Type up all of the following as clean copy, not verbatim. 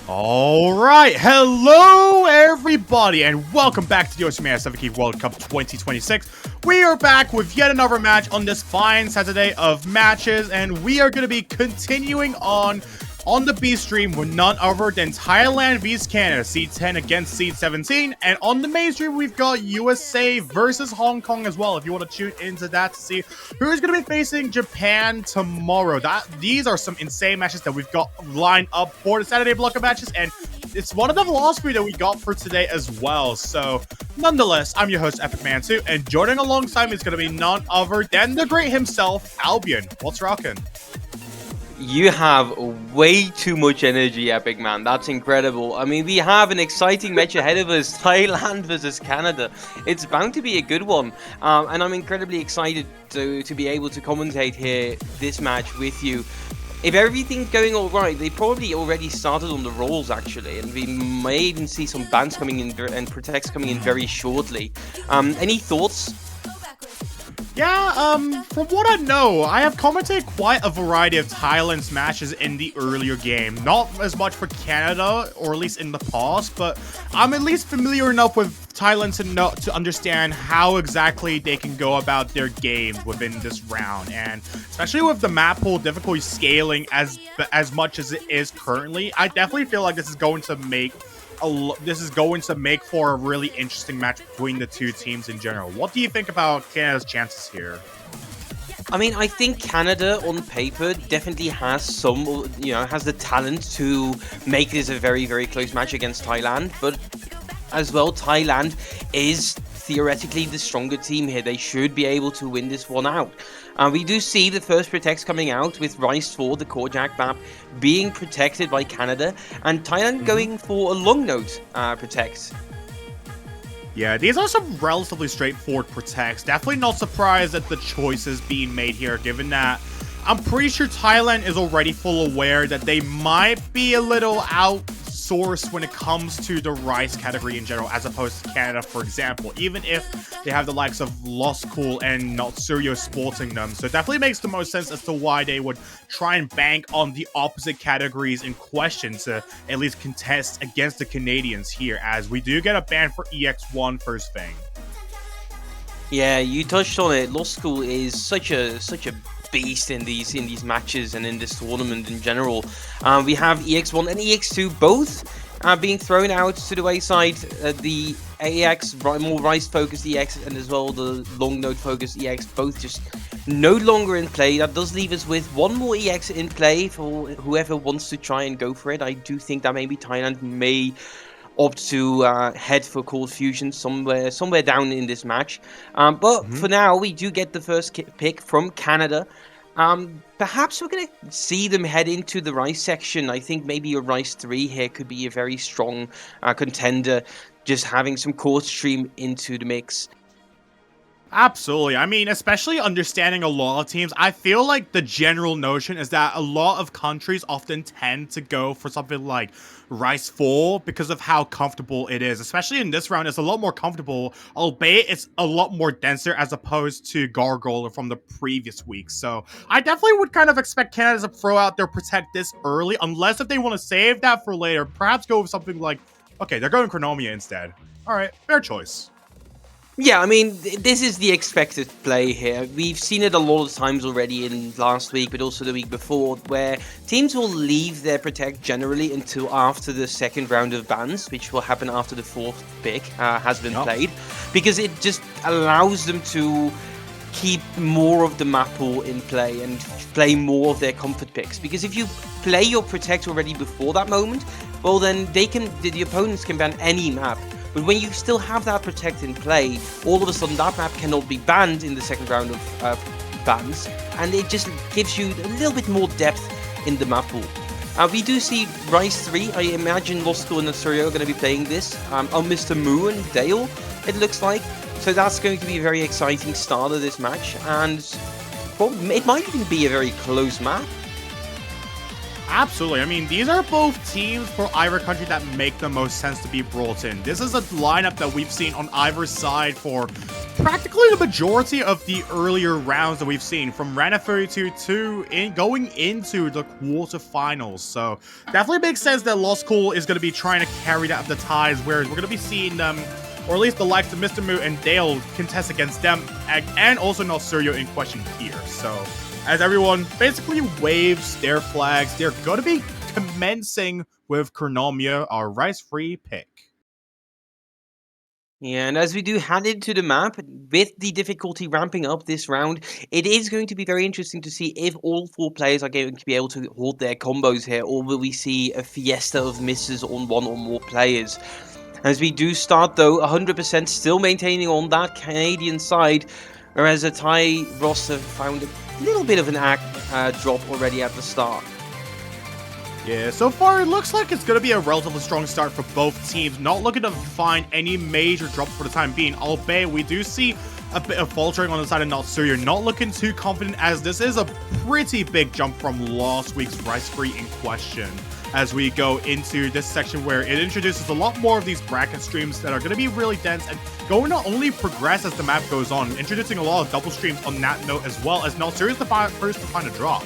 Alright, hello everybody, and welcome back to the Semifinals World Cup 2026. We are back with yet another match on this fine Saturday of matches, and we are going to be continuing on the B stream with none other than Thailand vs Canada, Seed 10 against Seed 17, and on the main stream we've got USA versus Hong Kong as well, if you want to tune into that to see who's going to be facing Japan tomorrow. These are some insane matches that we've got lined up for the Saturday block of matches, and it's one of the philosophy that we got for today as well. So, nonetheless, I'm your host, Epic Man 2, and joining alongside me is going to be none other than the great himself, Albion. What's rocking? You have way too much energy, Epic Man. That's incredible. I mean, we have an exciting match ahead of us, Thailand versus Canada. It's bound to be a good one, and I'm incredibly excited to be able to commentate here this match with you. If everything's going all right, they probably already started on the rolls, actually, and we may even see some bans coming in and protects coming in very shortly. Any thoughts? Yeah, from what I know, I have commented quite a variety of Thailand's matches in the earlier game. Not as much for Canada, or at least in the past, but I'm at least familiar enough with Thailand to understand how exactly they can go about their game within this round. And especially with the map pool difficulty scaling as much as it is currently, I definitely feel like this is going to make for a really interesting match between the two teams in general. What do you think about Canada's chances here? I mean, I think Canada on paper definitely has has the talent to make this a very, very close match against Thailand, but as well, Thailand is theoretically the stronger team here. They should be able to win this one out. We do see the first protects coming out with Rice 4, the Kojak map, being protected by Canada, and Thailand going for a long note protect. Yeah, these are some relatively straightforward protects. Definitely not surprised at the choices being made here, given that I'm pretty sure Thailand is already full aware that they might be a little outsourced when it comes to the Rice category in general, as opposed to Canada, for example, even if they have the likes of Lost Cool and Not Serious sporting them. So it definitely makes the most sense as to why they would try and bank on the opposite categories in question to at least contest against the Canadians here, as we do get a ban for EX1 first thing. Yeah, you touched on it. Lost Cool is such a beast in these matches and in this tournament in general. We have EX1 and EX2 both being thrown out to the wayside. The AX, more Rice-focused EX, and as well the long note-focused EX, both just no longer in play. That does leave us with one more EX in play for whoever wants to try and go for it. I do think that maybe Thailand may opt to head for Cold Fusion somewhere down in this match. But for now, we do get the first pick from Canada. Perhaps we're going to see them head into the Rice section. I think maybe a Rice 3 here could be a very strong contender, just having some court stream into the mix. Absolutely. I mean, especially understanding a lot of teams, I feel like the general notion is that a lot of countries often tend to go for something like Rice 4 because of how comfortable it is. Especially in this round, it's a lot more comfortable, albeit it's a lot more denser as opposed to Gargoyle from the previous week. So I definitely would kind of expect Canada to throw out their protect this early, unless if they want to save that for later. Perhaps go with something like, okay, they're going Chronomia instead. All right, fair choice. Yeah, I mean, this is the expected play here. We've seen it a lot of times already in last week, but also the week before, where teams will leave their protect generally until after the second round of bans, which will happen after the fourth pick has been played, because it just allows them to keep more of the map pool in play and play more of their comfort picks. Because if you play your protect already before that moment, well then the opponents can ban any map. But when you still have that protect in play, all of a sudden that map cannot be banned in the second round of bans, and it just gives you a little bit more depth in the map pool. We do see Rice 3. I imagine Lost School and Natsurio are going to be playing this. Mr. Moo and Dale, it looks like. So that's going to be a very exciting start of this match, and well, it might even be a very close map. Absolutely. I mean, these are both teams for either country that make the most sense to be brought in. This is a lineup that we've seen on either side for practically the majority of the earlier rounds that we've seen from round of 32 to going into the quarterfinals. So definitely makes sense that Lost Cool is going to be trying to carry out the ties, whereas we're going to be seeing them, or at least the likes of Mr. Moo and Dale, contest against them, and also Nalsurio in question here. So as everyone basically waves their flags, they're going to be commencing with Chronomia, our rice-free pick. Yeah, and as we do head into the map, with the difficulty ramping up this round, it is going to be very interesting to see if all four players are going to be able to hold their combos here, or will we see a fiesta of misses on one or more players. As we do start, though, 100% still maintaining on that Canadian side, whereas a Thai roster found a little bit of an drop already at the start. Yeah, so far it looks like it's going to be a relatively strong start for both teams. Not looking to find any major drops for the time being, albeit we do see a bit of faltering on the side of Nalsurio. Not looking too confident, as this is a pretty big jump from last week's Rice Free in question. As we go into this section where it introduces a lot more of these bracket streams that are going to be really dense and going to only progress as the map goes on, introducing a lot of double streams on that note, as well as Nalsurio is the first to find a drop.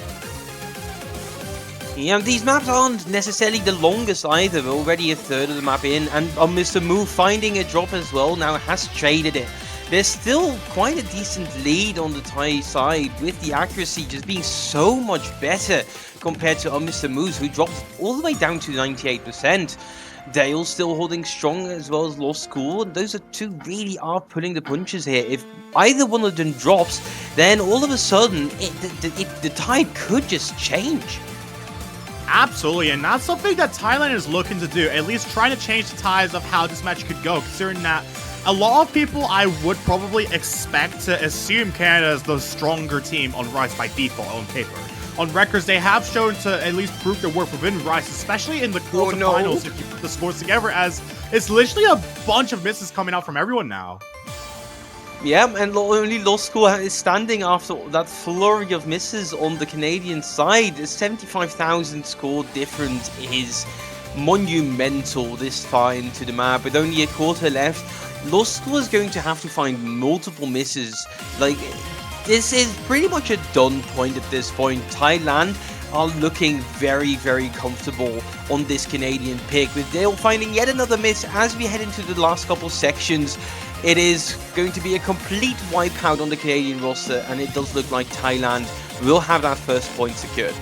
Yeah, these maps aren't necessarily the longest either. We're already a third of the map in, and Mr. Moo finding a drop as well now has traded it. There's still quite a decent lead on the Thai side, with the accuracy just being so much better compared to Mr. Moo's, who dropped all the way down to 98%. Dale still holding strong, as well as Lost School, and those are two really are pulling the punches here. If either one of them drops, then all of a sudden the tide could just change. Absolutely, and that's something that Thailand is looking to do, at least trying to change the ties of how this match could go, considering that a lot of people I would probably expect to assume Canada is the stronger team on Rice by default on paper. On records, they have shown to at least prove their worth within Rice, especially in the quarterfinals if you put the scores together, as it's literally a bunch of misses coming out from everyone now. Yeah, and only Lost School is standing after that flurry of misses on the Canadian side. The 75,000 score difference is monumental this far into the map. With only a quarter left, Lost School is going to have to find multiple misses. Like, this is pretty much a done point at this point. Thailand are looking very, very comfortable on this Canadian pick, with Dale finding yet another miss as we head into the last couple sections. It is going to be a complete wipeout on the Canadian roster, and it does look like Thailand will have that first point secured.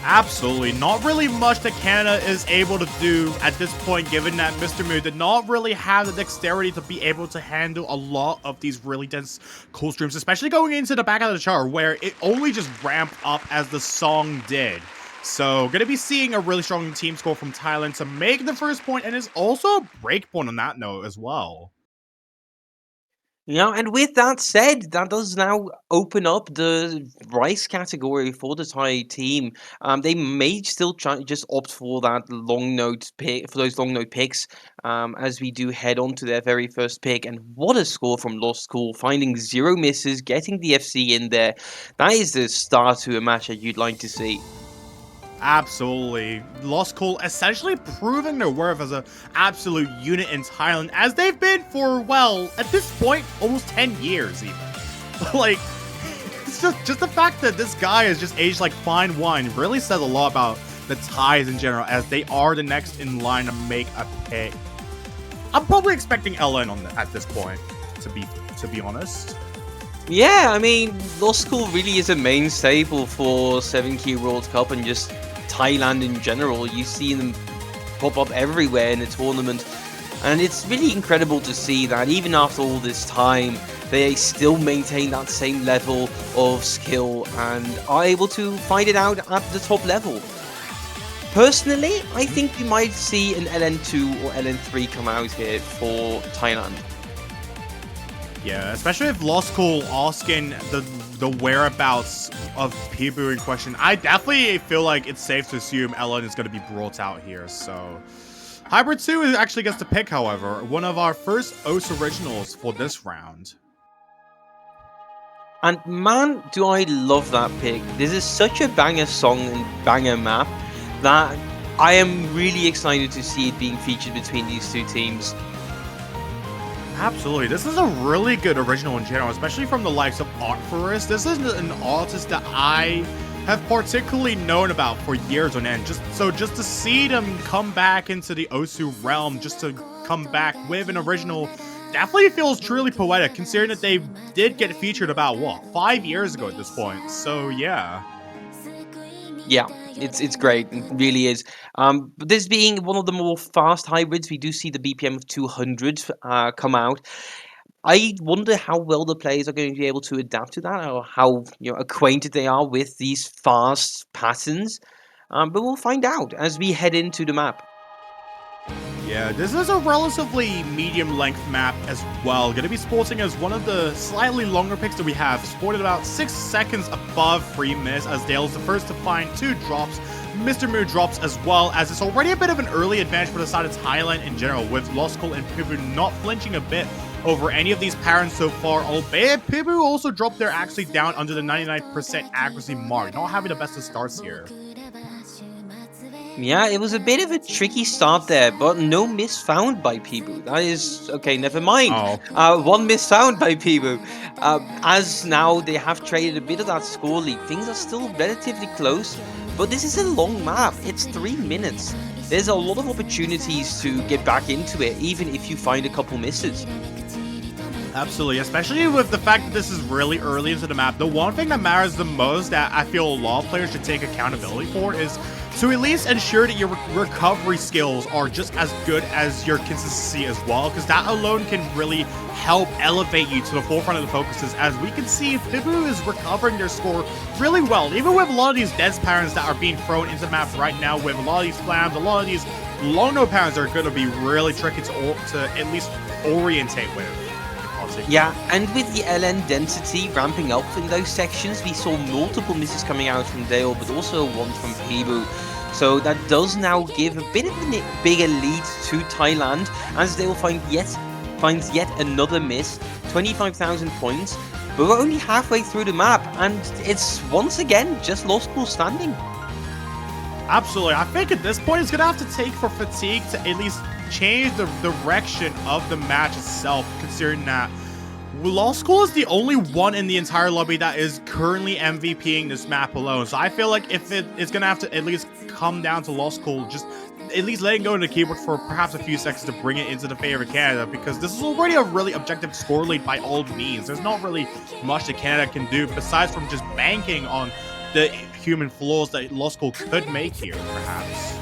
Absolutely. Not really much that Canada is able to do at this point, given that Mr. Moo did not really have the dexterity to be able to handle a lot of these really dense cold streams, especially going into the back of the chart, where it only just ramped up as the song did. So, going to be seeing a really strong team score from Thailand to make the first point, and is also a break point on that note as well. Yeah, and with that said, that does now open up the rice category for the Thai team. They may still try just opt for that long note pick for those long note picks. As we do head on to their very first pick, and what a score from Lost School, finding 0 misses, getting the FC in there. That is the start to a match that you'd like to see. Absolutely. Lost Cool essentially proving their worth as an absolute unit in Thailand, as they've been for, well, at this point, almost 10 years even. Like, it's just the fact that this guy is just aged like fine wine really says a lot about the Thais in general, as they are the next in line to make a pick. I'm probably expecting LN on at this point, to be honest. Yeah, I mean, Lost School really is a main staple for 7Q World Cup and just Thailand in general. You see them pop up everywhere in the tournament, and it's really incredible to see that even after all this time, they still maintain that same level of skill and are able to fight it out at the top level. Personally, I think we might see an LN2 or LN3 come out here for Thailand. Yeah, especially if Lost Cool asking the whereabouts of Pibu in question. I definitely feel like it's safe to assume Ellen is going to be brought out here. So, Hybrid 2 actually gets to pick, however, one of our first OS originals for this round. And man, do I love that pick. This is such a banger song and banger map that I am really excited to see it being featured between these two teams. Absolutely. This is a really good original in general, especially from the likes of Art Forest. This is an artist that I have particularly known about for years on end. Just to see them come back into the Osu realm, just to come back with an original, definitely feels truly poetic, considering that they did get featured about, what, 5 years ago at this point. So, yeah. Yeah, it's great. It really is. But this being one of the more fast hybrids, we do see the BPM of 200 come out. I wonder how well the players are going to be able to adapt to that, or how acquainted they are with these fast patterns. But we'll find out as we head into the map. Yeah, this is a relatively medium-length map as well. Going to be sporting as one of the slightly longer picks that we have, sported about 6 seconds above free miss, as Dale's the first to find 2 drops. Mr. Moo drops as well, as it's already a bit of an early advantage for the side of Thailand in general, with Loskol and Pibu not flinching a bit over any of these parents so far, albeit Pibu also dropped there actually down under the 99% accuracy mark, not having the best of starts here. Yeah, it was a bit of a tricky start there, but no miss found by Pibu. That is okay. Never mind. Oh. One miss found by Pibu. As now they have traded a bit of that score lead, things are still relatively close. But this is a long map. It's 3 minutes. There's a lot of opportunities to get back into it, even if you find a couple misses. Absolutely, especially with the fact that this is really early into the map. The one thing that matters the most that I feel a lot of players should take accountability for is to at least ensure that your recovery skills are just as good as your consistency as well, because that alone can really help elevate you to the forefront of the focuses. As we can see, Pibu is recovering their score really well, even with a lot of these death patterns that are being thrown into the map right now, with a lot of these flams, a lot of these long no patterns are going to be really tricky to at least orientate with. Yeah, and with the LN density ramping up in those sections, we saw multiple misses coming out from Dale, but also one from Pibu. So that does now give a bit of a bigger lead to Thailand, as Dale finds yet another miss, 25,000 points. But we're only halfway through the map, and it's once again just Loskol standing. Absolutely. I think at this point it's going to have to take for Fatigue to at least change the direction of the match itself, considering that Loskol is the only one in the entire lobby that is currently MVPing this map alone. So I feel like if it's going to have to at least come down to Loskol, just at least letting go into the keyboard for perhaps a few seconds to bring it into the favor of Canada, because this is already a really objective score lead by all means. There's not really much that Canada can do besides from just banking on the human flaws that Loskol could make here, perhaps.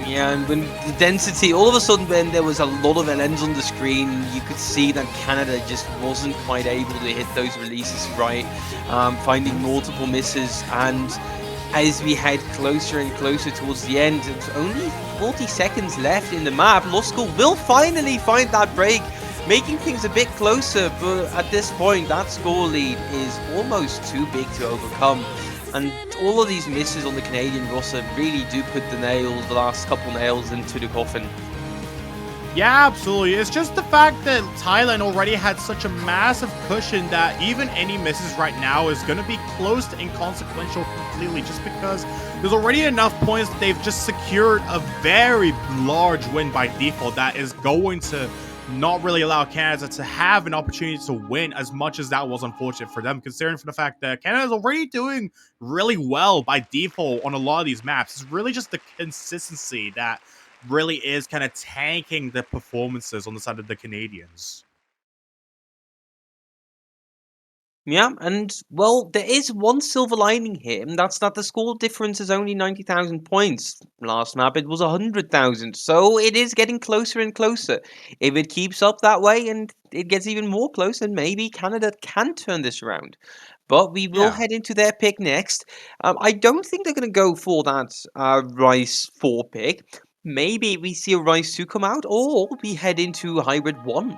Yeah, and when the density, all of a sudden when there was a lot of LNs on the screen, you could see that Canada just wasn't quite able to hit those releases right, finding multiple misses. And as we head closer and closer towards the end, it's only 40 seconds left in the map. Loskol will finally find that break, making things a bit closer, but at this point that score lead is almost too big to overcome. And all of these misses on the Canadian roster really do put the last couple nails into the coffin. Yeah, absolutely. It's just the fact that Thailand already had such a massive cushion that even any misses right now is going to be close to inconsequential completely, just because there's already enough points that they've just secured a very large win by default that is going to not really allow Canada to have an opportunity to win, as much as that was unfortunate for them, considering for the fact that Canada is already doing really well by default on a lot of these maps. It's really just the consistency that really is kind of tanking the performances on the side of the Canadians. Yeah, and well, there is one silver lining here, and that's that the score difference is only 90,000 points. Last map it was 100,000, so it is getting closer and closer. If it keeps up that way and it gets even more close, then maybe Canada can turn this around. But we will head into their pick next. I don't think they're going to go for that Rice 4 pick. Maybe we see a Rice 2 come out, or we head into Hybrid 1.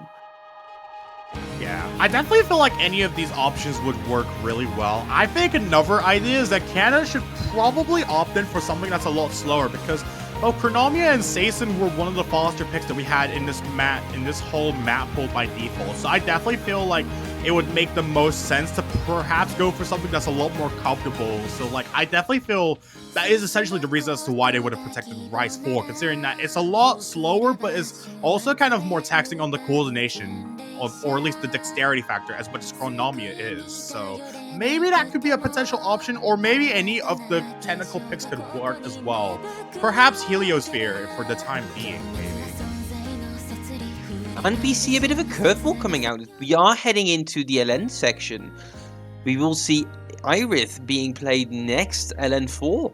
Yeah, I definitely feel like any of these options would work really well. I think another idea is that Canada should probably opt in for something that's a lot slower, because both Chronomia and Saison were one of the faster picks that we had in this whole map pool by default. So I definitely feel like it would make the most sense to perhaps go for something that's a lot more comfortable. So, like, I definitely feel that is essentially the reason as to why they would have protected Rise 4, considering that it's a lot slower, but it's also kind of more taxing on the coordination, or at least the dexterity factor, as much as Chronomia is. So, maybe that could be a potential option, or maybe any of the technical picks could work as well. Perhaps Heliosphere for the time being, maybe. And we see a bit of a curveball coming out. We are heading into the LN section. We will see Irith being played next, LN4.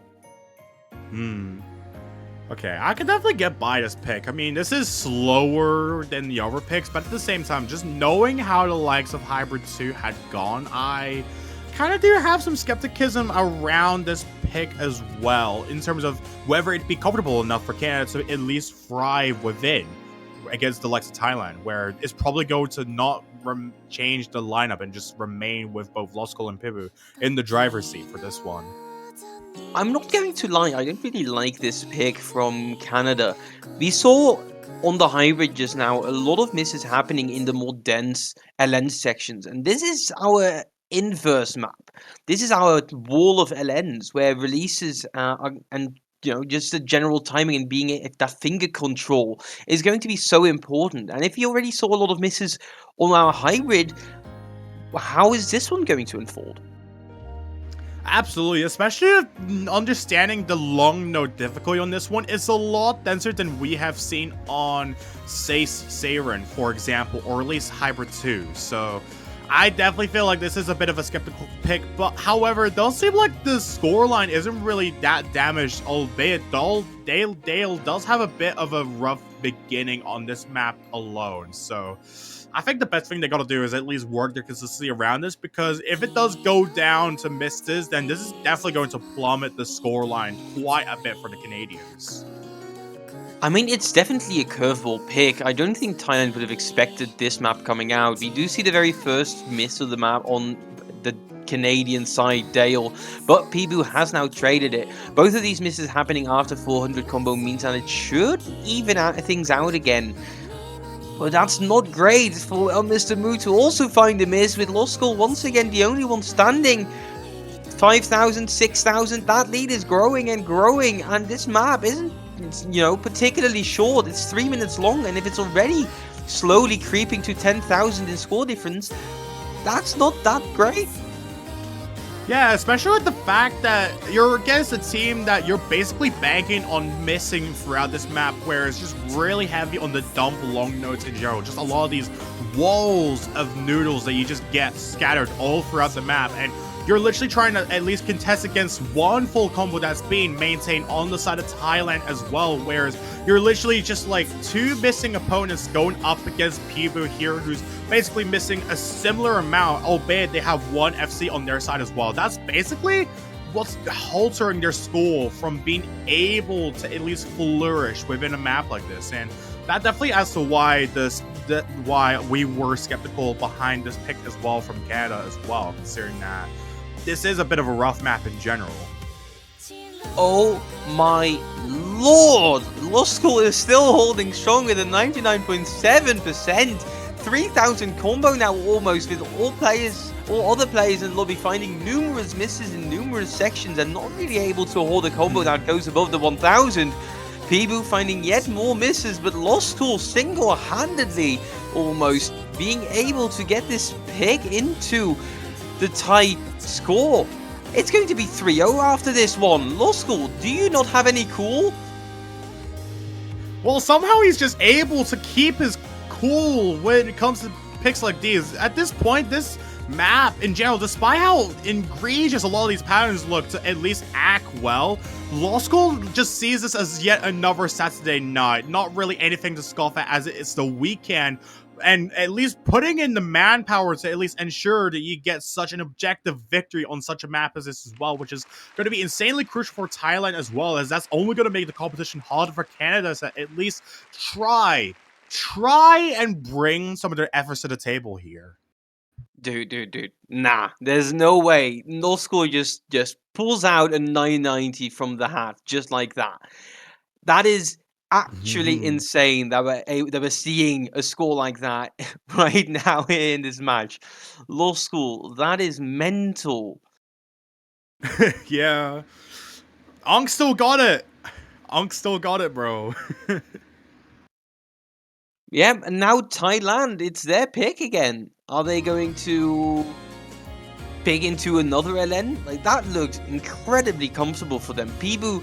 Okay, I could definitely get by this pick. I mean, this is slower than the other picks, but at the same time, just knowing how the likes of Hybrid 2 had gone, I kind of do have some skepticism around this pick as well, in terms of whether it'd be comfortable enough for Canada to at least thrive within against the likes of Thailand, where it's probably going to not change the lineup and just remain with both Loskol and Pibu in the driver's seat for this one. I'm not going to lie, I don't really like this pick from Canada. We saw on the hybrid just now a lot of misses happening in the more dense LN sections, and this is our inverse map. This is our wall of LNs where releases and just the general timing and that finger control is going to be so important. And if you already saw a lot of misses on our hybrid, how is this one going to unfold? Absolutely, especially understanding the long note difficulty on this one. It's a lot denser than we have seen on Seiren, for example, or at least Hybrid 2. So I definitely feel like this is a bit of a skeptical pick, but however, it does seem like the scoreline isn't really that damaged, albeit Dale does have a bit of a rough beginning on this map alone. So I think the best thing they gotta do is at least work their consistency around this, because if it does go down to misses, then this is definitely going to plummet the scoreline quite a bit for the Canadians. I mean, it's definitely a curveball pick. I don't think Thailand would have expected this map coming out. We do see the very first miss of the map on the Canadian side, Dale, but Pibu has now traded it. Both of these misses happening after 400 combo means that it should even things out again. But that's not great for Mr. Mu to also find a miss, with Loskol once again the only one standing. 5,000, 6,000, that lead is growing and growing, and this map isn't particularly short. It's 3 minutes long, and if it's already slowly creeping to 10,000 in score difference, that's not that great. Yeah, especially with the fact that you're against a team that you're basically banking on missing throughout this map, where it's just really heavy on the dump long notes in general. Just a lot of these walls of noodles that you just get scattered all throughout the map, and you're literally trying to at least contest against one full combo that's being maintained on the side of Thailand as well, whereas you're literally just like two missing opponents going up against Pibu here, who's basically missing a similar amount, albeit they have one FC on their side as well. That's basically what's haltering their school from being able to at least flourish within a map like this. And that definitely adds to why why we were skeptical behind this pick as well from Canada as well, considering that this is a bit of a rough map in general. Oh my lord! Loskol is still holding strong with a 99.7%. 3,000 combo now almost, with all other players in the lobby finding numerous misses in numerous sections and not really able to hold a combo that goes above the 1,000. Pibu finding yet more misses, but Loskol single-handedly almost being able to get this pick into the Thai score. It's going to be 3-0 after this one. Loskol, do you not have any cool? Well, somehow he's just able to keep his cool when it comes to picks like these. At this point, this map in general, despite how egregious a lot of these patterns look to at least act well, Loskol just sees this as yet another Saturday night. Not really anything to scoff at, as it's the weekend, and at least putting in the manpower to at least ensure that you get such an objective victory on such a map as this as well, which is going to be insanely crucial for Thailand as well, as that's only going to make the competition harder for Canada to at least try and bring some of their efforts to the table here. Dude. Nah, there's no way. Loskol just pulls out a 990 from the hat, just like that. That is actually insane that we're seeing a score like that right now in this match. Law School, that is mental. Yeah. Unk still got it. Unk still got it, bro. Yeah, and now Thailand, it's their pick again. Are they going to pick into another LN? Like, that looked incredibly comfortable for them. Pibu,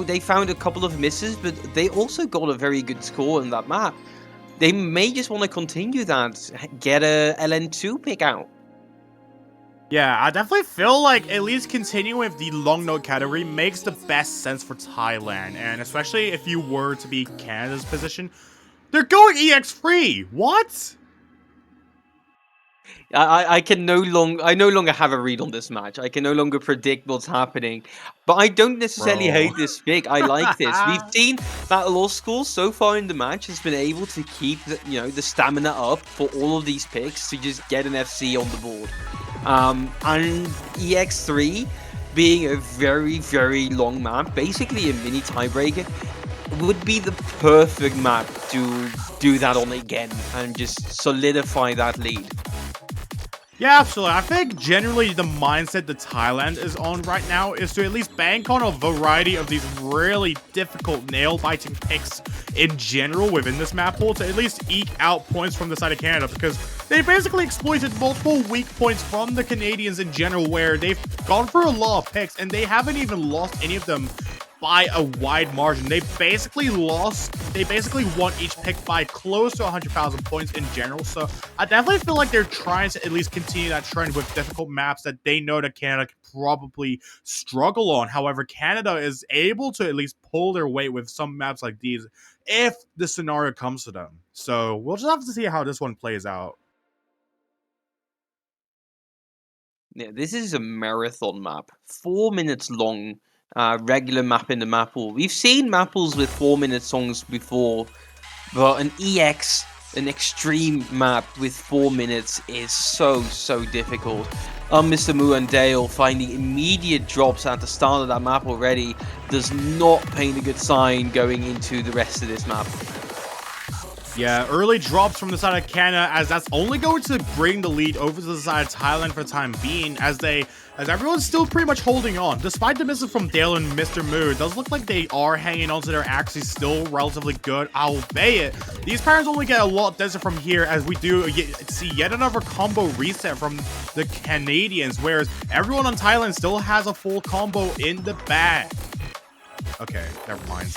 they found a couple of misses, but they also got a very good score in that map. They may just want to continue that, get a LN2 pick out. Yeah, I definitely feel like at least continuing with the long note category makes the best sense for Thailand, and especially if you were to be Canada's position. They're going EX free. What? I no longer have a read on this match. I can no longer predict what's happening. But I don't necessarily Bro. hate this pick. I like this. We've seen that Law School so far in the match has been able to keep the stamina up for all of these picks to just get an FC on the board. And EX3 being a very, very long map, basically a mini tiebreaker, would be the perfect map to do that on again and just solidify that lead. Yeah, absolutely. I think generally the mindset that Thailand is on right now is to at least bank on a variety of these really difficult nail-biting picks in general within this map pool to at least eke out points from the side of Canada, because they basically exploited multiple weak points from the Canadians in general, where they've gone for a lot of picks and they haven't even lost any of them by a wide margin. They basically won each pick by close to 100,000 points in general. So I definitely feel like they're trying to at least continue that trend with difficult maps that they know that Canada could probably struggle on. However, Canada is able to at least pull their weight with some maps like these if the scenario comes to them. So we'll just have to see how this one plays out. Yeah, this is a marathon map, 4 minutes long. Regular map in the map pool. We've seen map pools with 4-minute songs before, but an EX, an extreme map with 4 minutes is so difficult. Mr. Moo and Dale finding immediate drops at the start of that map already does not paint a good sign going into the rest of this map. Yeah, early drops from the side of Canada, as that's only going to bring the lead over to the side of Thailand for the time being, as everyone's still pretty much holding on. Despite the misses from Dale and Mr. Moo, it does look like they are hanging on to their axes still relatively good, albeit these pairs only get a lot denser from here, as we do see yet another combo reset from the Canadians, whereas everyone on Thailand still has a full combo in the bag. Okay, never mind.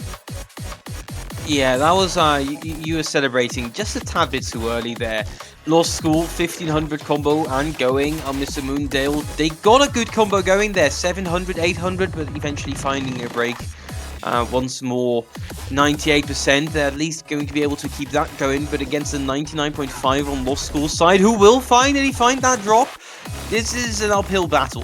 Yeah, that was, you were celebrating just a tad bit too early there. Lost School, 1500 combo and going on Mr. Moondale. They got a good combo going there, 700, 800, but eventually finding a break. Once more, 98%. They're at least going to be able to keep that going, but against the 99.5 on Lost School's side, who will finally find that drop. This is an uphill battle.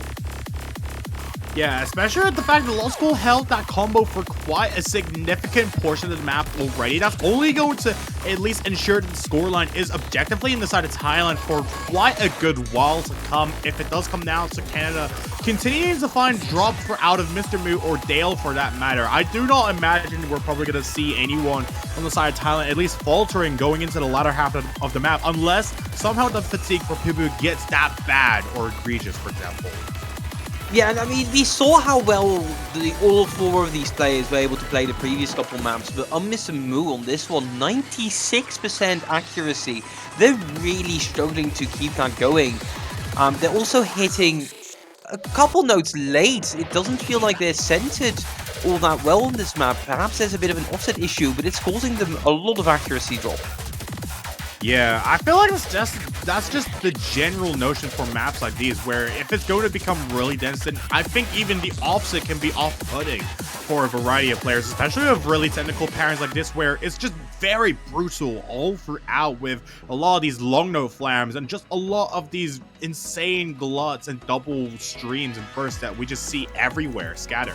Yeah, especially with the fact that Law School held that combo for quite a significant portion of the map already. That's only going to at least ensure that the scoreline is objectively in the side of Thailand for quite a good while to come, if it does come down to Canada continuing to find drops for out of Mr. Moo or Dale for that matter. I do not imagine we're probably going to see anyone on the side of Thailand at least faltering going into the latter half of the map, unless somehow the fatigue for Pibu gets that bad or egregious, for example. Yeah, and I mean, we saw how well all 4 of these players were able to play the previous couple maps, but Mr. Moo on this one, 96% accuracy. They're really struggling to keep that going. They're also hitting a couple notes late. It doesn't feel like they're centered all that well on this map. Perhaps there's a bit of an offset issue, but it's causing them a lot of accuracy drop. Yeah, I feel like that's just the general notion for maps like these, where if it's going to become really dense, then I think even the opposite can be off-putting for a variety of players, especially with really technical patterns like this, where it's just very brutal all throughout with a lot of these long note flams and just a lot of these insane gluts and double streams and bursts that we just see everywhere scattered.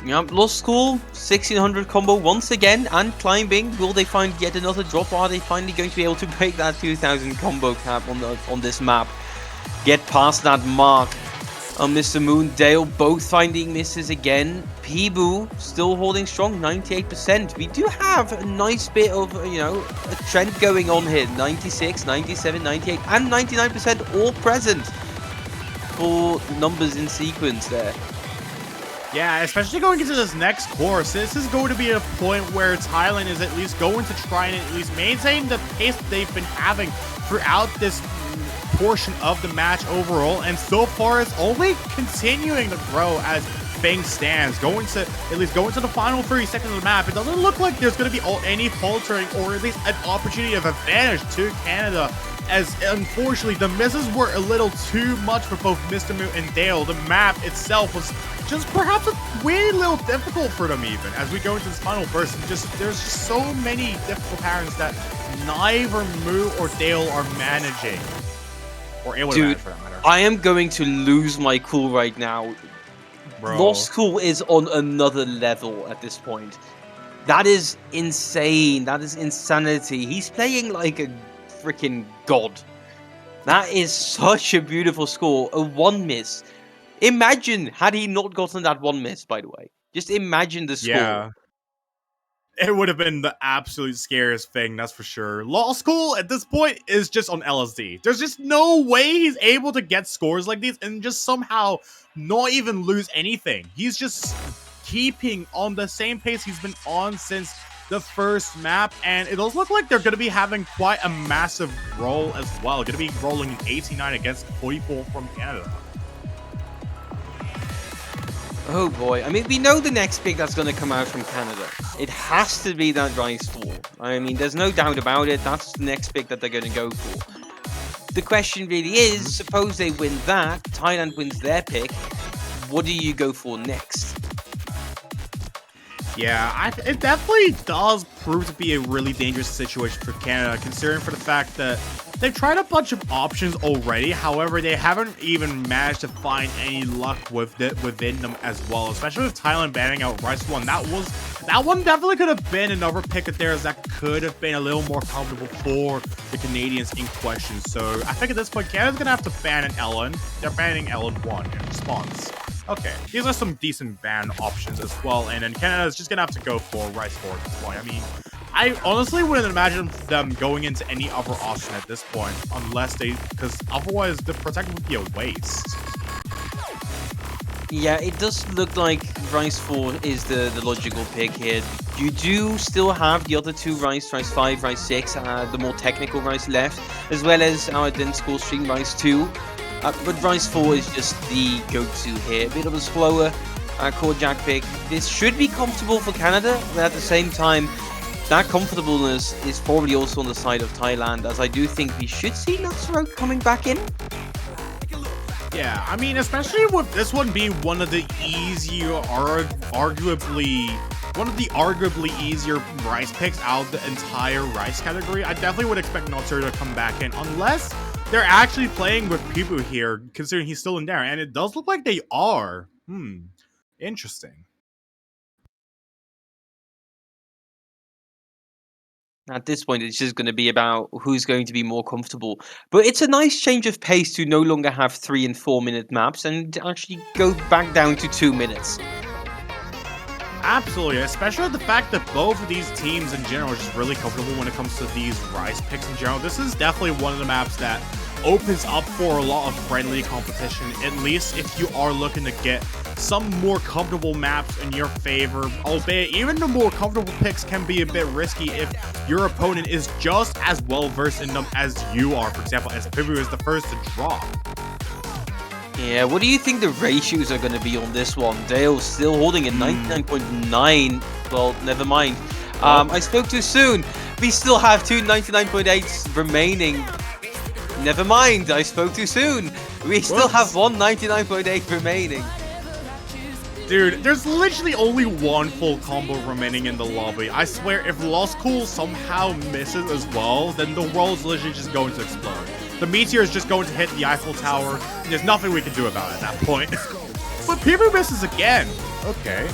Yep, Lost School, 1600 combo once again, and climbing. Will they find yet another drop, or are they finally going to be able to break that 2000 combo cap on this map? Get past that mark. Mr. Moon, Dale both finding misses again. Peeboo still holding strong, 98%. We do have a nice bit of, a trend going on here. 96, 97, 98, and 99% all present for numbers in sequence there. Yeah, especially going into this next course, this is going to be a point where Thailand is at least going to try and at least maintain the pace that they've been having throughout this portion of the match overall, and so far it's only continuing to grow as things stands. At least going to the final 30 seconds of the map, it doesn't look like there's going to be any faltering or at least an opportunity of advantage to Canada, as unfortunately the misses were a little too much for both Mr. Moon and Dale. The map itself was just perhaps a way little difficult for them even as we go into this final burst. There's just so many difficult patterns that neither Moo or Dale are managing. Or able to manage for that matter. I am going to lose my cool right now. Bro. Lost Cool is on another level at this point. That is insane. That is insanity. He's playing like a freaking god. That is such a beautiful score. A 1 miss. Imagine had he not gotten that 1 miss, by the way. Just imagine the score. Yeah. It would have been the absolute scariest thing, that's for sure. Law School at this point is just on LSD. There's just no way he's able to get scores like these and just somehow not even lose anything. He's just keeping on the same pace he's been on since the first map, and it does look like they're going to be having quite a massive roll as well. Going to be rolling in 89 against 44 from Canada. Oh boy, I mean, we know the next pick that's going to come out from Canada. It has to be that Rise 4. I mean, there's no doubt about it. That's the next pick that they're going to go for. The question really is, suppose they win that, Thailand wins their pick, what do you go for next? Yeah, it definitely does prove to be a really dangerous situation for Canada, considering for the fact that they've tried a bunch of options already. However, they haven't even managed to find any luck within them as well, especially with Thailand banning out Rice 1. That one definitely could have been another pick of theirs that could have been a little more comfortable for the Canadians in question. So I think at this point, Canada's going to have to ban an Ellen. They're banning Ellen 1 in response. Okay, these are some decent ban options as well, and then Canada's just going to have to go for Rice 4 at this point. I mean, I honestly wouldn't imagine them going into any other option at this point, because otherwise the protect would be a waste. Yeah, it does look like Rice 4 is the logical pick here. You do still have the other two Rice 5, Rice 6, the more technical Rice left, as well as our identical stream Rice 2. But Rice 4 is just the go-to here. A bit of a slower core jack pick. This should be comfortable for Canada, but at the same time, that comfortableness is probably also on the side of Thailand, as I do think we should see Natsuro coming back in. Yeah, I mean, especially with this one being one of the arguably easier Rice picks out of the entire Rice category, I definitely would expect Natsuro to come back in, unless they're actually playing with Peeboo here, considering he's still in there, and it does look like they are. Interesting. At this point, it's just going to be about who's going to be more comfortable. But it's a nice change of pace to no longer have 3 and 4 minute maps and actually go back down to 2 minutes. Absolutely, especially the fact that both of these teams in general are just really comfortable when it comes to these Rice picks in general. This is definitely one of the maps that opens up for a lot of friendly competition, at least if you are looking to get some more comfortable maps in your favor, albeit even the more comfortable picks can be a bit risky if your opponent is just as well versed in them as you are. For example, as Peeboo is the first to drop. Yeah, what do you think the ratios are going to be on this one? Dale's still holding at 99.9. Well, never mind. I spoke too soon. We still have two 99.8s remaining. Never mind, I spoke too soon. We still have one 99.8 remaining. Dude, there's literally only one full combo remaining in the lobby. I swear, if Lost Cool somehow misses as well, then the world's literally just going to explode. The meteor is just going to hit the Eiffel Tower, and there's nothing we can do about it at that point. But Peeboo misses again. Okay.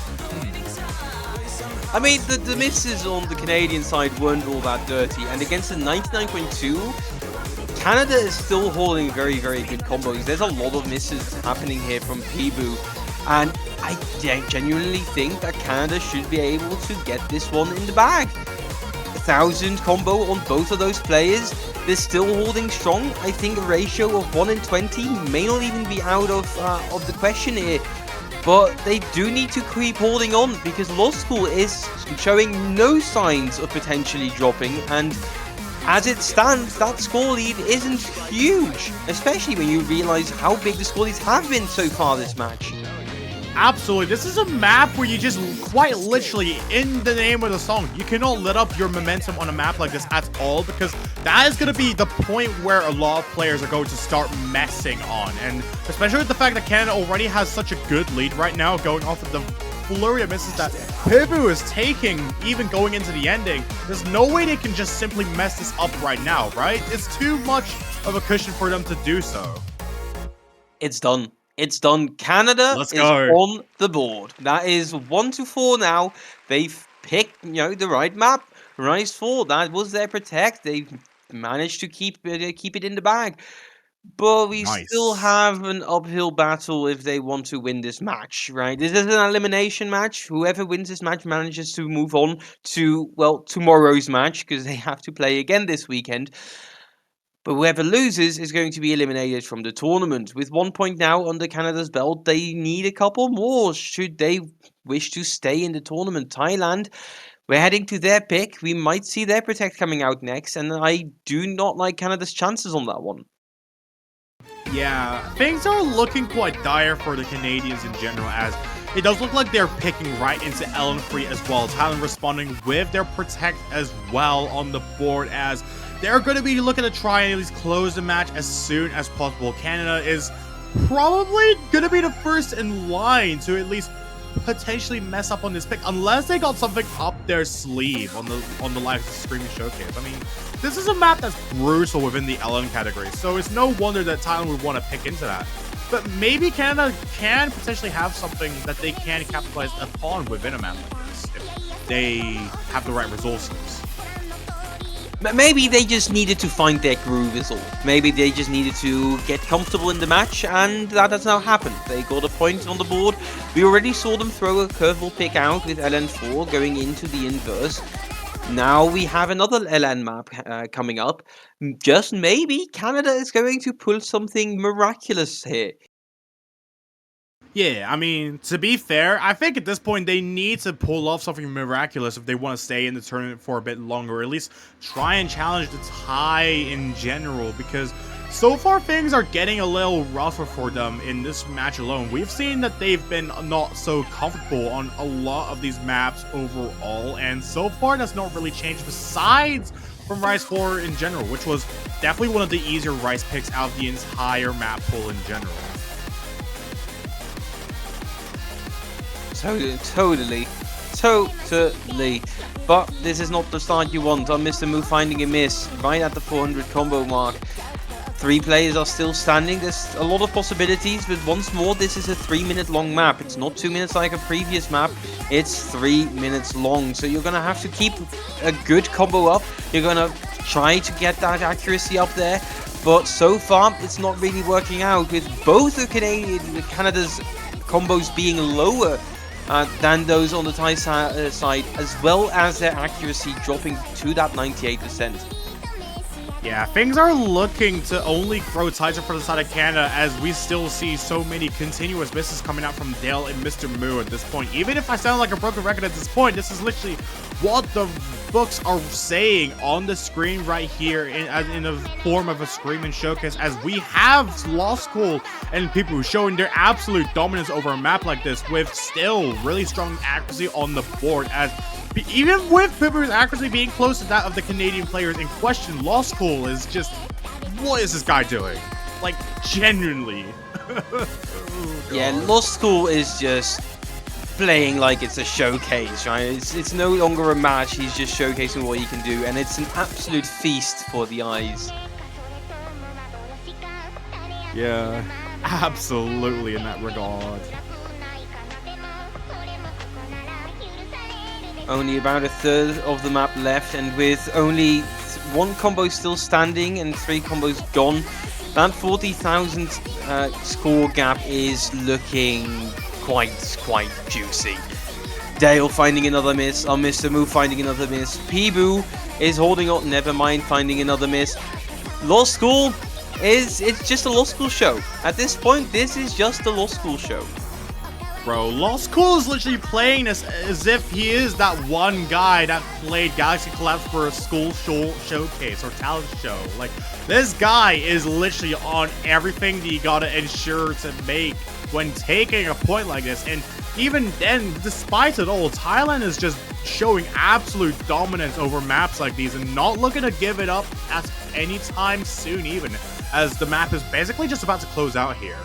I mean, the misses on the Canadian side weren't all that dirty, and against the 99.2, Canada is still holding very, very good combos. There's a lot of misses happening here from Peeboo, and I genuinely think that Canada should be able to get this one in the bag. 1,000 combo on both of those players. They're still holding strong. I think a ratio of 1 in 20 may not even be out of the question here. But they do need to keep holding on, because Lost School is showing no signs of potentially dropping, and as it stands, that score lead isn't huge, especially when you realize how big the score leads have been so far this match. Absolutely. This is a map where you just quite literally, in the name of the song, you cannot let up your momentum on a map like this at all, because that is going to be the point where a lot of players are going to start messing on. And especially with the fact that Canada already has such a good lead right now, going off of the flurry of misses that Peeboo is taking, even going into the ending. There's no way they can just simply mess this up right now, right? It's too much of a cushion for them to do so. It's done. It's done. Canada is on the board. That is 1-4 now. They've picked, the right map. Rise 4. That was their protect. They've managed to keep it in the bag. But we still have an uphill battle if they want to win this match, right? This is an elimination match. Whoever wins this match manages to move on to, well, tomorrow's match, because they have to play again this weekend. But whoever loses is going to be eliminated from the tournament. With 1 point now under Canada's belt, they need a couple more should they wish to stay in the tournament. Thailand, we're heading to their pick. We might see their protect coming out next, and I do not like Canada's chances on that one. Yeah, things are looking quite dire for the Canadians in general, as it does look like they're picking right into LN3 as well. Thailand responding with their protect as well on the board, as they're going to be looking to try and at least close the match as soon as possible. Canada is probably going to be the first in line to at least potentially mess up on this pick, unless they got something up their sleeve on the live streaming showcase. I mean, this is a map that's brutal within the LN category, so it's no wonder that Thailand would want to pick into that. But maybe Canada can potentially have something that they can capitalize upon within a map like this if they have the right resources. Maybe they just needed to find their groove is all. Maybe they just needed to get comfortable in the match, and that has now happened. They got a point on the board. We already saw them throw a curveball pick out with LN4 going into the inverse. Now we have another LN map coming up. Just maybe Canada is going to pull something miraculous here. Yeah, I mean, to be fair, I think at this point they need to pull off something miraculous if they want to stay in the tournament for a bit longer, or at least try and challenge the tie in general, because so far things are getting a little rougher for them in this match alone. We've seen that they've been not so comfortable on a lot of these maps overall, and so far that's not really changed besides from Rise 4 in general, which was definitely one of the easier Rise picks out of the entire map pool in general. Totally. But this is not the start you want. On Mr. Moo finding a miss right at the 400 combo mark. 3 players are still standing. There's a lot of possibilities, but once more, this is a 3-minute long map. It's not 2 minutes like a previous map. It's 3 minutes long. So you're going to have to keep a good combo up. You're going to try to get that accuracy up there. But so far, it's not really working out, with both of Canada's combos being lower than those on the Thai side, as well as their accuracy dropping to that 98%. Yeah, things are looking to only grow tighter for the side of Canada, as we still see so many continuous misses coming out from Dale and Mr. Moo at this point. Even if I sound like a broken record at this point, this is literally what the books are saying on the screen right here in the form of a screaming showcase, as we have Lost School and people showing their absolute dominance over a map like this with still really strong accuracy on the board, as even with Peeboo's accuracy being close to that of the Canadian players in question, Lost School is just, what is this guy doing? Like, genuinely. Yeah, Lost School is just playing like it's a showcase, right? It's no longer a match. He's just showcasing what he can do, and it's an absolute feast for the eyes. Yeah, absolutely in that regard. Only about a third of the map left, and with only 1 combo still standing and 3 combos gone. That 40,000 score gap is looking quite juicy. Dale finding another miss, Mr. Moo finding another miss, Peeboo is holding on, never mind, finding another miss. Lost School it's just a Lost School show. At this point, this is just a Lost School show. Bro, Lost School is literally playing this as if he is that one guy that played Galaxy Collapse for a school showcase or talent show. Like, this guy is literally on everything that you gotta ensure to make when taking a point like this. And even then, despite it all, Thailand is just showing absolute dominance over maps like these and not looking to give it up at any time soon, even as the map is basically just about to close out here.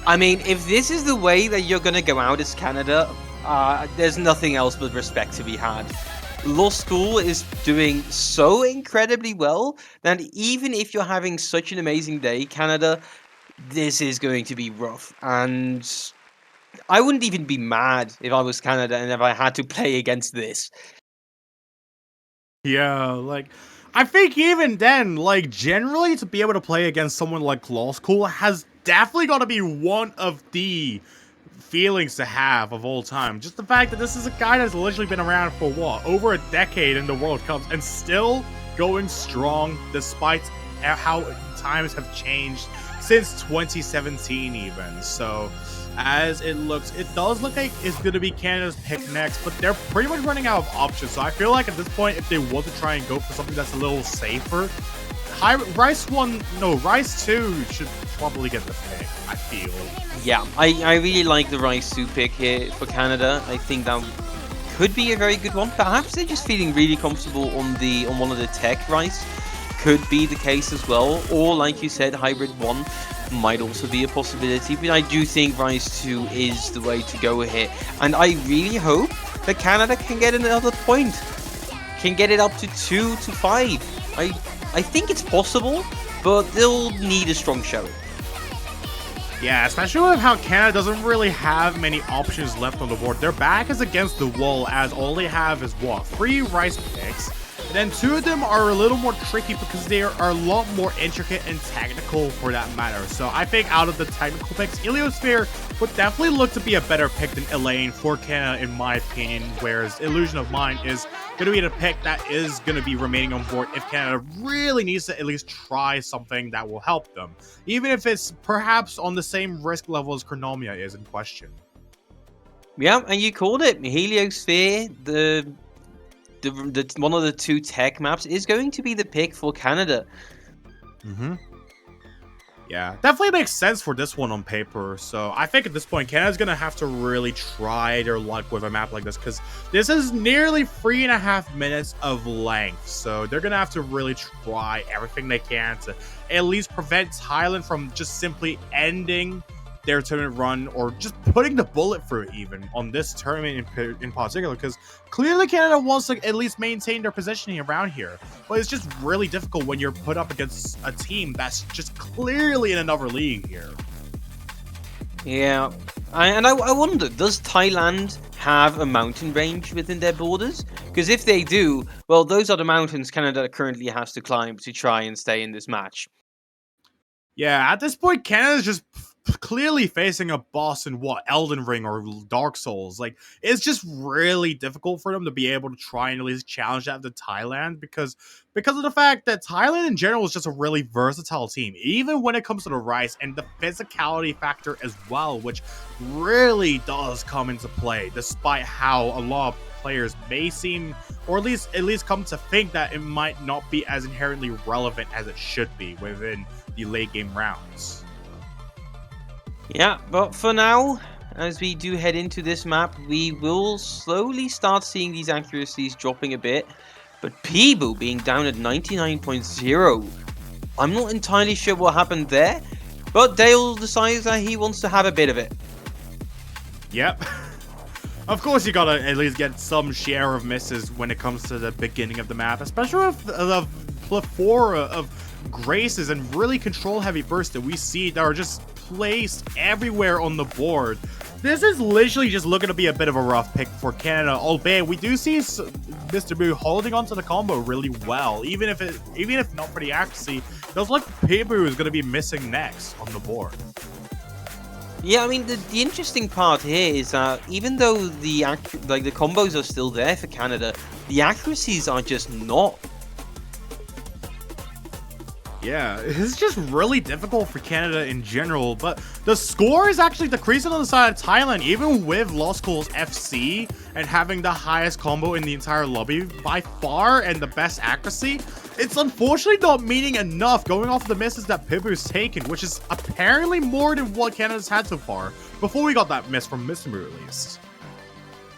I mean, if this is the way that you're going to go out as Canada, there's nothing else but respect to be had. Lost School is doing so incredibly well that even if you're having such an amazing day, Canada, this is going to be rough. And I wouldn't even be mad if I was Canada and if I had to play against this. Yeah, like, I think even then, like, generally to be able to play against someone like Lost School has definitely got to be one of the feelings to have of all time. Just the fact that this is a guy that's literally been around for what, over a decade in the World Cups and still going strong despite how times have changed since 2017 even. So as it looks, it does look like it's going to be Canada's pick next, but they're pretty much running out of options. So I feel like at this point, if they want to try and go for something that's a little safer, Rice 2 should probably get the pick, I feel. Yeah, I really like the Rice 2 pick here for Canada. I think that could be a very good one. Perhaps they're just feeling really comfortable on one of the tech Rice. Could be the case as well. Or like you said, Hybrid 1 might also be a possibility. But I do think Rice 2 is the way to go here. And I really hope that Canada can get another point. Can get it up to 2-5. I think it's possible, but they'll need a strong showing. Yeah, especially with how Canada doesn't really have many options left on the board. Their back is against the wall, as all they have is what? 3 Rice picks. And then 2 of them are a little more tricky because they are a lot more intricate and technical for that matter. So I think out of the technical picks, Iliosphere would definitely look to be a better pick than Elaine for Canada in my opinion, whereas Illusion of Mind is going to be the pick that is going to be remaining on board if Canada really needs to at least try something that will help them, even if it's perhaps on the same risk level as Chronomia is in question. Yeah, and you called it. Heliosphere, the one of the 2 tech maps is going to be the pick for Canada. Yeah, definitely makes sense for this one on paper. So I think at this point, Canada's going to have to really try their luck with a map like this because this is nearly 3.5 minutes of length. So they're going to have to really try everything they can to at least prevent Thailand from just simply ending their tournament run or just putting the bullet through it even on this tournament in particular, because clearly Canada wants to at least maintain their positioning around here, but it's just really difficult when you're put up against a team that's just clearly in another league here. Yeah, I wonder, does Thailand have a mountain range within their borders? Because if they do, well, those are the mountains Canada currently has to climb to try and stay in this match. Yeah, at this point, Canada's just clearly facing a boss in what, Elden Ring or Dark Souls. Like, it's just really difficult for them to be able to try and at least challenge that to Thailand because of the fact that Thailand in general is just a really versatile team, even when it comes to the Rice and the physicality factor as well, which really does come into play, despite how a lot of players may seem, or at least come to think that it might not be as inherently relevant as it should be within the late game rounds. Yeah, but for now, as we do head into this map, we will slowly start seeing these accuracies dropping a bit. But Peeboo being down at 99.0. I'm not entirely sure what happened there, but Dale decides that he wants to have a bit of it. Yep. Of course you gotta at least get some share of misses when it comes to the beginning of the map, especially with the plethora of graces and really control-heavy bursts that we see that are just placed everywhere on the board. This is literally just looking to be a bit of a rough pick for Canada, albeit we do see Mr. Boo holding onto the combo really well. Even if not for the accuracy, it looks like Pibu is going to be missing next on the board. Yeah, I mean, the interesting part here is that even though the combos are still there for Canada, the accuracies are just not. Yeah, it's just really difficult for Canada in general, but the score is actually decreasing on the side of Thailand, even with Lost Cool's FC and having the highest combo in the entire lobby by far and the best accuracy. It's unfortunately not meaning enough going off the misses that Pibu's taken, which is apparently more than what Canada's had so far, before we got that miss from Mr. Moo at least.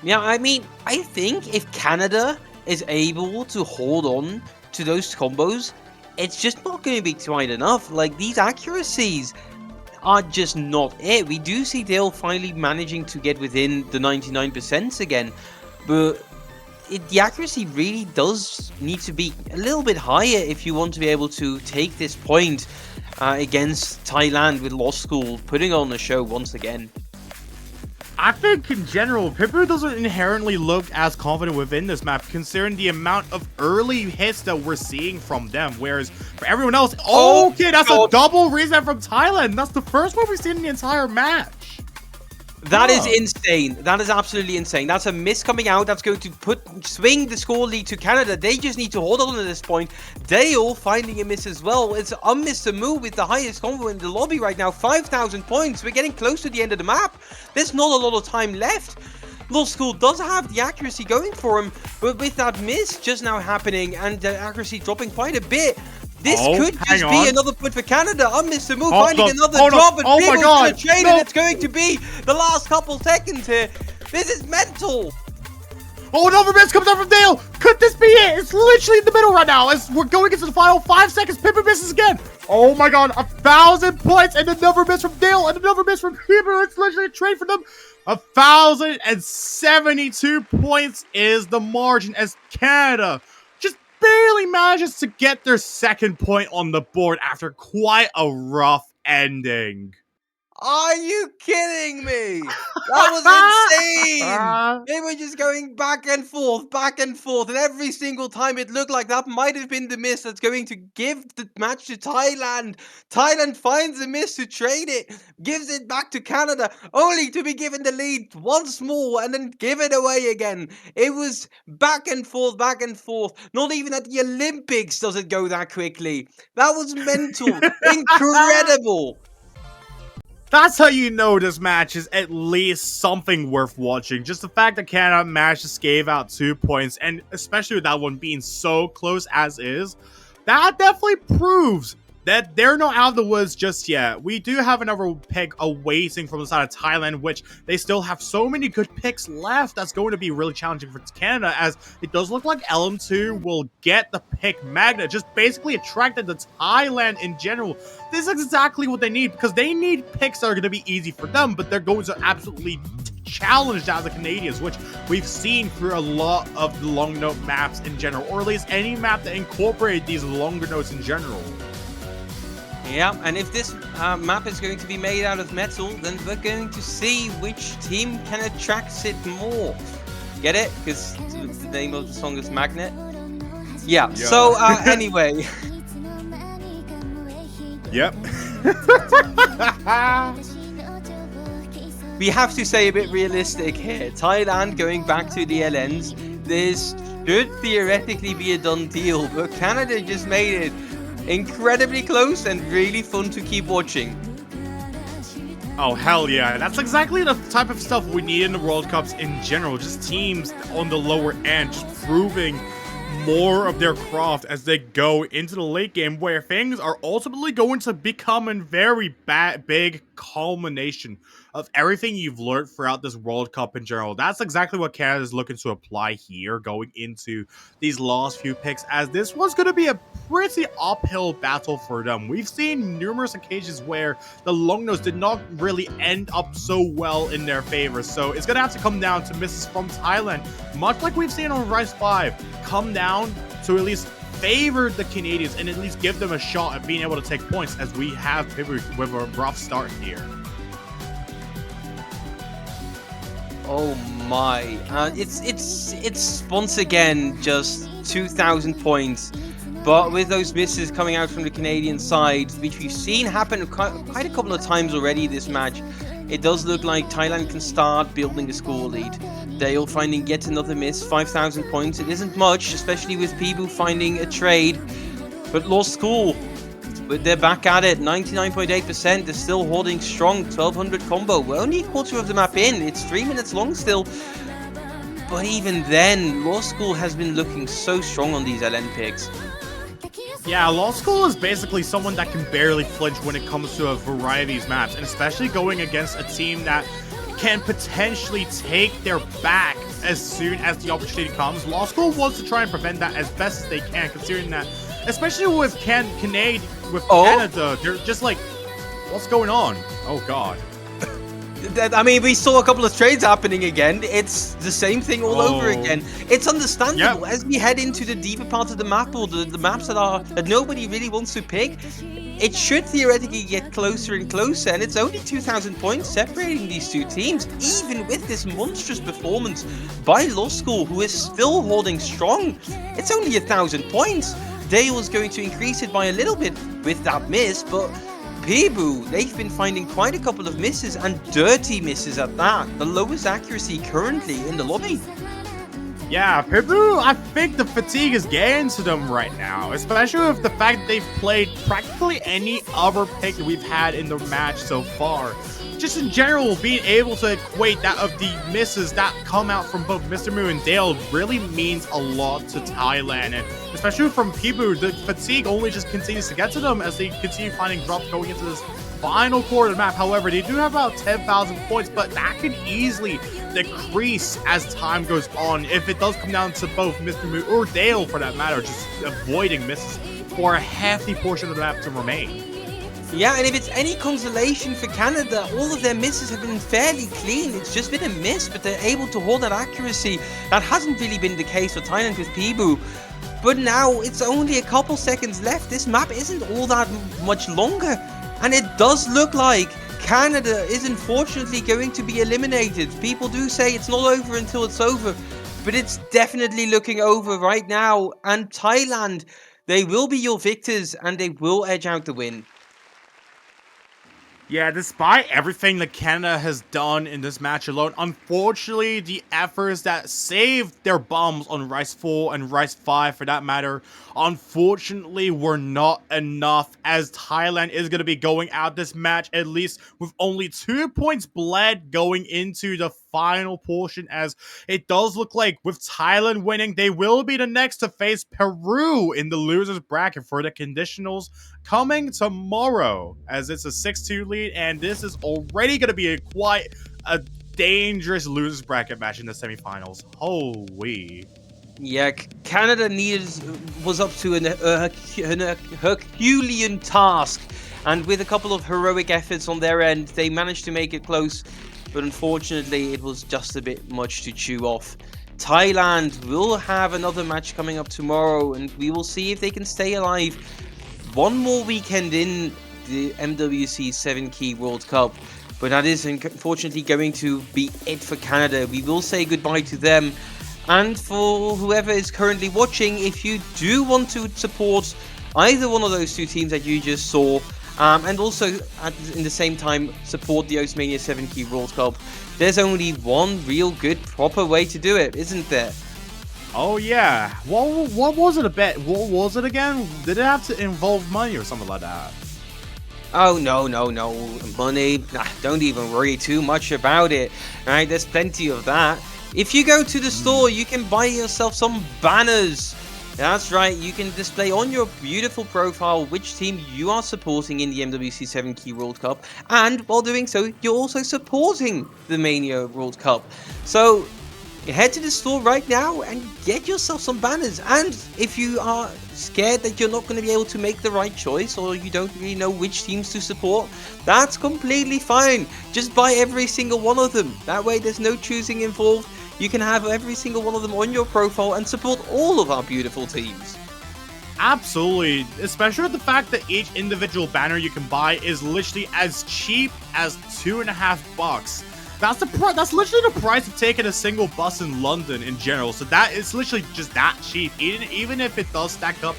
Yeah, I mean, I think if Canada is able to hold on to those combos, it's just not going to be quite enough. Like, these accuracies are just not it. We do see Dale finally managing to get within the 99% again, but the accuracy really does need to be a little bit higher if you want to be able to take this point against Thailand with Lost School putting on a show once again. I think in general, Pibu doesn't inherently look as confident within this map, considering the amount of early hits that we're seeing from them. Whereas for everyone else, okay, that's a double reset from Thailand. That's the first one we've seen in the entire match. That is insane. That is absolutely insane. That's a miss coming out. That's going to swing the score lead to Canada. They just need to hold on at this point. Dale finding a miss as well. It's Mr. Moo with the highest combo in the lobby right now. 5,000 points. We're getting close to the end of the map. There's not a lot of time left. Lost School does have the accuracy going for him, but with that miss just now happening and the accuracy dropping quite a bit, this could just be another point for Canada. Mr. Moo finding another drop, and people's going to trade it. It's going to be the last couple seconds here. This is mental. Oh, another miss comes out from Dale. Could this be it? It's literally in the middle right now as we're going into the final 5 seconds. Pibu misses again. Oh my god, 1,000 points and another miss from Dale and another miss from Pibu. It's literally a trade for them. 1,072 points is the margin as Canada barely manages to get their second point on the board after quite a rough ending. Are you kidding me? That was insane! They were just going back and forth, and every single time it looked like that might have been the miss that's going to give the match to Thailand. Thailand finds a miss to trade it, gives it back to Canada, only to be given the lead once more and then give it away again. It was back and forth. Not even at the Olympics does it go that quickly. That was mental. Incredible. That's how you know this match is at least something worth watching. Just the fact that Canada managed to scave out 2 points, and especially with that one being so close as is, that definitely proves that they're not out of the woods just yet. We do have another pick awaiting from the side of Thailand, which they still have so many good picks left. That's going to be really challenging for Canada, as it does look like LM2 will get the pick magnet, just basically attracted to Thailand in general. This is exactly what they need, because they need picks that are going to be easy for them, but they're going to absolutely challenge out the Canadians, which we've seen through a lot of the long note maps in general, or at least any map that incorporate these longer notes in general. Yeah, and if this map is going to be made out of metal, then we're going to see which team can attract it more. Get it? Because the name of the song is Magnet. Yeah. So anyway. Yep. We have to say a bit realistic here. Thailand going back to the LNs. This should theoretically be a done deal, but Canada just made it incredibly close and really fun to keep watching. Oh, hell yeah. That's exactly the type of stuff we need in the World Cups in general. Just teams on the lower end, just proving more of their craft as they go into the late game, where things are ultimately going to become a very big culmination of everything you've learned throughout this World Cup in general. That's exactly what Canada is looking to apply here going into these last few picks, as this was going to be a pretty uphill battle for them. We've seen numerous occasions where the long nose did not really end up so well in their favor, so it's going to have to come down to misses from Thailand, much like we've seen on Rise 5, come down to at least favor the Canadians and at least give them a shot at being able to take points, as we have Pibu with a rough start here. Oh my! It's once again just 2,000 points, but with those misses coming out from the Canadian side, which we've seen happen quite a couple of times already this match, it does look like Thailand can start building a score lead. Dale finding yet another miss, 5,000 points. It isn't much, especially with Pibu finding a trade, but lost score. But they're back at it, 99.8%. They're still holding strong, 1200 combo. We're only a quarter of the map in. It's 3 minutes long still. But even then, Law School has been looking so strong on these LN picks. Yeah, Law School is basically someone that can barely flinch when it comes to a variety of these maps, and especially going against a team that can potentially take their back as soon as the opportunity comes. Law School wants to try and prevent that as best as they can, considering that, especially with Canada, they're just like, what's going on? Oh god. I mean, we saw a couple of trades happening again. It's the same thing all over again. It's understandable as we head into the deeper part of the map, or the maps that nobody really wants to pick. It should theoretically get closer and closer, and it's only 2,000 points separating these two teams, even with this monstrous performance by Law School, who is still holding strong. It's only 1,000 points. Dale was going to increase it by a little bit with that miss, but Pibu, they've been finding quite a couple of misses, and dirty misses at that. The lowest accuracy currently in the lobby. Yeah, Pibu, I think the fatigue is getting to them right now, especially with the fact that they've played practically any other pick that we've had in the match so far. Just in general, being able to equate that of the misses that come out from both Mr. Moo and Dale really means a lot to Thailand, and especially from Pibu, the fatigue only just continues to get to them as they continue finding drops going into this final quarter of the map. However, they do have about 10,000 points, but that can easily decrease as time goes on if it does come down to both Mr. Moo or Dale, for that matter, just avoiding misses for a hefty portion of the map to remain. Yeah, and if it's any consolation for Canada, all of their misses have been fairly clean. It's just been a miss, but they're able to hold that accuracy. That hasn't really been the case for Thailand with Pibu. But now it's only a couple seconds left. This map isn't all that much longer. And it does look like Canada is unfortunately going to be eliminated. People do say it's not over until it's over, but it's definitely looking over right now. And Thailand, they will be your victors, and they will edge out the win. Yeah, despite everything that Canada has done in this match alone, unfortunately, the efforts that saved their bombs on Rice 4 and Rice 5, for that matter, unfortunately were not enough, as Thailand is going to be going out this match at least with only 2 points bled going into the final portion, as it does look like with Thailand winning, they will be the next to face Peru in the losers bracket for the conditionals coming tomorrow, as it's a 6-2 lead, and this is already going to be quite a dangerous losers bracket match in the semifinals. Holy. Yeah, Canada was up to a Herculean task, and with a couple of heroic efforts on their end, they managed to make it close, but unfortunately it was just a bit much to chew off. Thailand will have another match coming up tomorrow, and we will see if they can stay alive one more weekend in the MWC 7 Key World Cup, but that is unfortunately going to be it for Canada. We will say goodbye to them, and for whoever is currently watching, if you do want to support either one of those two teams that you just saw, and also in the same time support the Mania 7 Key World Cup, there's only one real good proper way to do it, isn't there? Oh yeah, what was it what was it again? Did it have to involve money or something like that? Oh no, money, don't even worry too much about it, right? There's plenty of that. If you go to the store, you can buy yourself some banners. That's right, you can display on your beautiful profile which team you are supporting in the MWC 7 Key World Cup, and while doing so, you're also supporting the Mania World Cup. So head to the store right now and get yourself some banners. And if you are scared that you're not going to be able to make the right choice, or you don't really know which teams to support, that's completely fine. Just buy every single one of them. That way there's no choosing involved. You can have every single one of them on your profile and support all of our beautiful teams. Absolutely, especially with the fact that each individual banner you can buy is literally as cheap as $2.50. That's literally the price of taking a single bus in London in general. So that is literally just that cheap. Even if it does stack up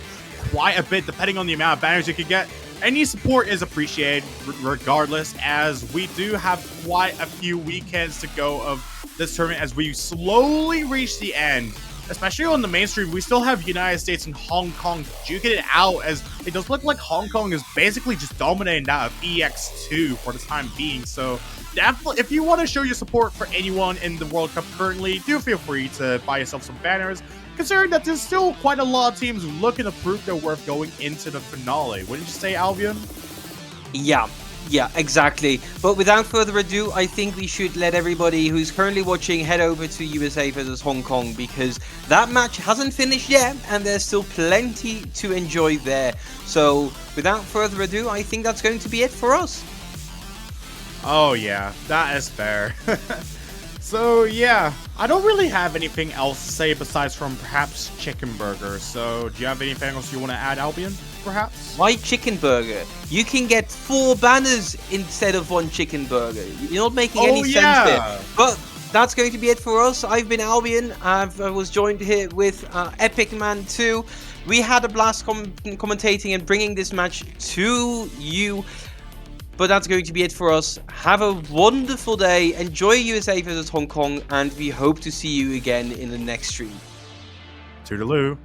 quite a bit, depending on the amount of banners you can get, any support is appreciated regardless, as we do have quite a few weekends to go of this tournament as we slowly reach the end. Especially on the mainstream, we still have United States and Hong Kong duking it out, as it does look like Hong Kong is basically just dominating that of EX2 for the time being. So definitely, if you want to show your support for anyone in the World Cup currently, do feel free to buy yourself some banners, considering that there's still quite a lot of teams looking to prove they're worth going into the finale. Wouldn't you say, Albion? Yeah, exactly. But without further ado, I think we should let everybody who's currently watching head over to USA versus Hong Kong, because that match hasn't finished yet and there's still plenty to enjoy there. So without further ado, I think that's going to be it for us. Oh yeah, that is fair. So yeah, I don't really have anything else to say besides from perhaps Chicken Burger. So do you have anything else you want to add, Albion, perhaps? Why Chicken Burger? You can get 4 banners instead of 1 Chicken Burger. You're not making any sense there. But that's going to be it for us. I've been Albion. I was joined here with Epic Man 2. We had a blast commentating and bringing this match to you. But that's going to be it for us. Have a wonderful day. Enjoy USA versus Hong Kong. And we hope to see you again in the next stream. Toodaloo.